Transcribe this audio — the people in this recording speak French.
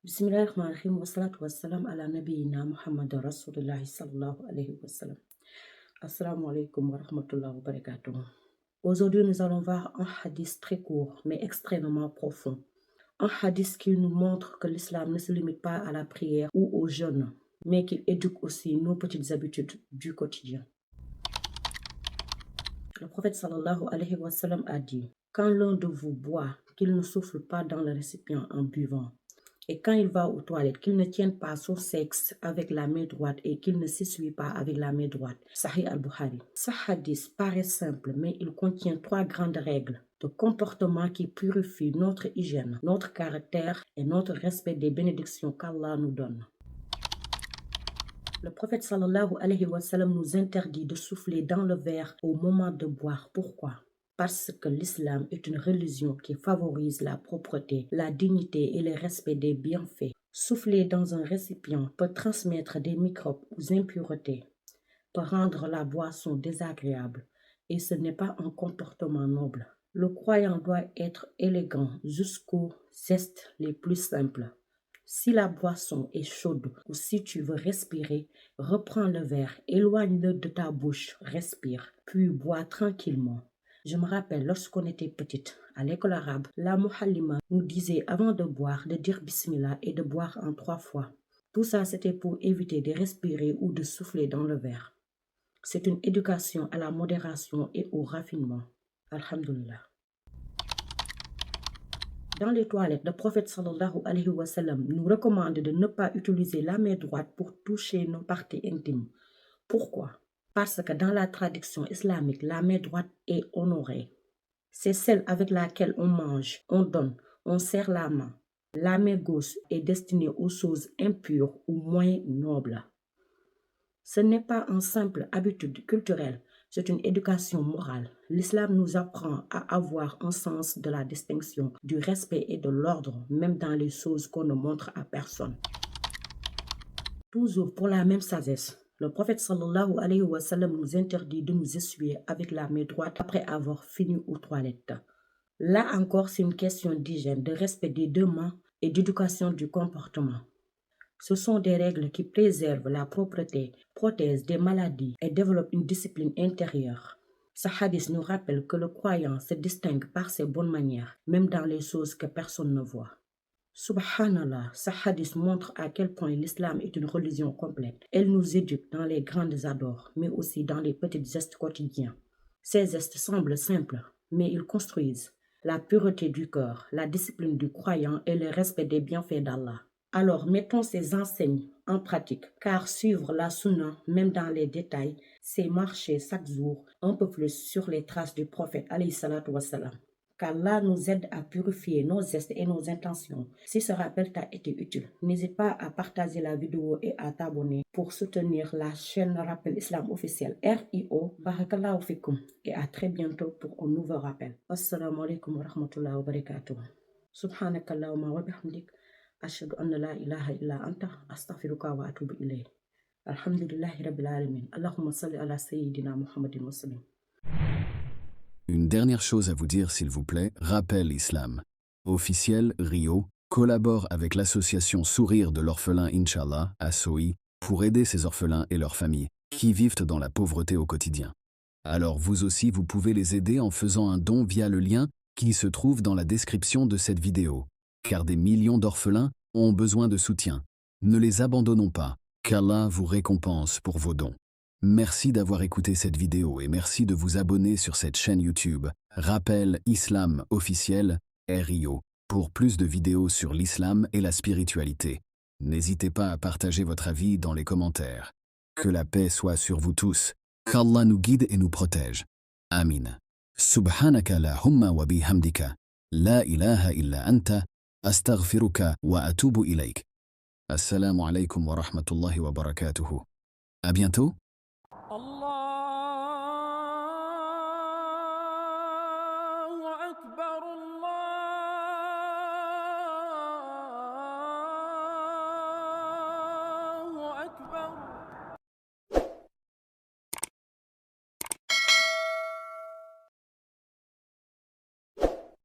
Bismillahirrahmanirrahim. Wassalatu wassalam ala nabiyyina Muhammad Rasulullah sallallahu alayhi wa sallam. Assalamu alaikum wa rahmatullahi wa barakatuh. Aujourd'hui, nous allons voir un hadith très court, mais extrêmement profond. Un hadith qui nous montre que l'islam ne se limite pas à la prière ou au jeûne, mais qu'il éduque aussi nos petites habitudes du quotidien. Le prophète sallallahu alayhi wa sallam a dit: quand l'un de vous boit, qu'il ne souffle pas dans le récipient en buvant. Et quand il va aux toilettes, qu'il ne tienne pas son sexe avec la main droite et qu'il ne s'essuie pas avec la main droite. Sahih al-Bukhari. Ce hadith paraît simple, mais il contient 3 grandes règles de comportement qui purifient notre hygiène, notre caractère et notre respect des bénédictions qu'Allah nous donne. Le prophète sallallahu alayhi wa sallam nous interdit de souffler dans le verre au moment de boire. Pourquoi? Parce que l'islam est une religion qui favorise la propreté, la dignité et le respect des bienfaits. Souffler dans un récipient peut transmettre des microbes ou impuretés, peut rendre la boisson désagréable et ce n'est pas un comportement noble. Le croyant doit être élégant jusqu'aux gestes les plus simples. Si la boisson est chaude ou si tu veux respirer, reprends le verre, éloigne-le de ta bouche, respire, puis bois tranquillement. Je me rappelle, lorsqu'on était petite, à l'école arabe, la muhallima nous disait avant de boire de dire bismillah et de boire en 3 fois. Tout ça, c'était pour éviter de respirer ou de souffler dans le verre. C'est une éducation à la modération et au raffinement. Alhamdulillah. Dans les toilettes, le prophète sallallahu alayhi wa sallam nous recommande de ne pas utiliser la main droite pour toucher nos parties intimes. Pourquoi? Parce que dans la tradition islamique, la main droite est honorée. C'est celle avec laquelle on mange, on donne, on serre la main. La main gauche est destinée aux choses impures ou moins nobles. Ce n'est pas une simple habitude culturelle, c'est une éducation morale. L'islam nous apprend à avoir un sens de la distinction, du respect et de l'ordre, même dans les choses qu'on ne montre à personne. Toujours pour la même sagesse, le prophète sallallahu alayhi wa sallam nous interdit de nous essuyer avec la main droite après avoir fini aux toilettes. Là encore, c'est une question d'hygiène, de respect des 2 mains et d'éducation du comportement. Ce sont des règles qui préservent la propreté, protègent des maladies et développent une discipline intérieure. Ce hadith nous rappelle que le croyant se distingue par ses bonnes manières, même dans les choses que personne ne voit. Subhanallah, ce hadith montre à quel point l'islam est une religion complète. Elle nous éduque dans les grandes adores, mais aussi dans les petits gestes quotidiens. Ces gestes semblent simples, mais ils construisent la pureté du cœur, la discipline du croyant et le respect des bienfaits d'Allah. Alors mettons ces enseignes en pratique, car suivre la sunna, même dans les détails, c'est marcher chaque jour un peu plus sur les traces du prophète alayhi salatu wassalam. Qu'Allah nous aide à purifier nos gestes et nos intentions. Si ce rappel t'a été utile, n'hésite pas à partager la vidéo et à t'abonner pour soutenir la chaîne Rappel Islam officiel RIO. Barakallahu fikum et à très bientôt pour un nouveau rappel. Assalamu alaikum wa rahmatullahi wa barakatuh. Subhanakallahumma wa bihamdik. Ashhadu an la ilaha illa anta astaghfiruka wa atubu ilayk. Alhamdulillahi rabbil alamin. Allahumma salli ala sayyidina Muhammadin wa sallim. Une dernière chose à vous dire s'il vous plaît, Rappel Islam officiel Rio collabore avec l'association Sourire de l'orphelin Inch'Allah à Sohi pour aider ces orphelins et leurs familles qui vivent dans la pauvreté au quotidien. Alors vous aussi vous pouvez les aider en faisant un don via le lien qui se trouve dans la description de cette vidéo. Car des millions d'orphelins ont besoin de soutien. Ne les abandonnons pas, qu'Allah vous récompense pour vos dons. Merci d'avoir écouté cette vidéo et merci de vous abonner sur cette chaîne YouTube, Rappel Islam officiel, RIO, pour plus de vidéos sur l'islam et la spiritualité. N'hésitez pas à partager votre avis dans les commentaires. Que la paix soit sur vous tous, qu'Allah nous guide et nous protège. Amin. Subhanaka la humma wa bihamdika, la ilaha illa anta, astaghfiruka wa atubu ilayk. Assalamu alaikum wa rahmatullahi wa barakatuhu. À bientôt.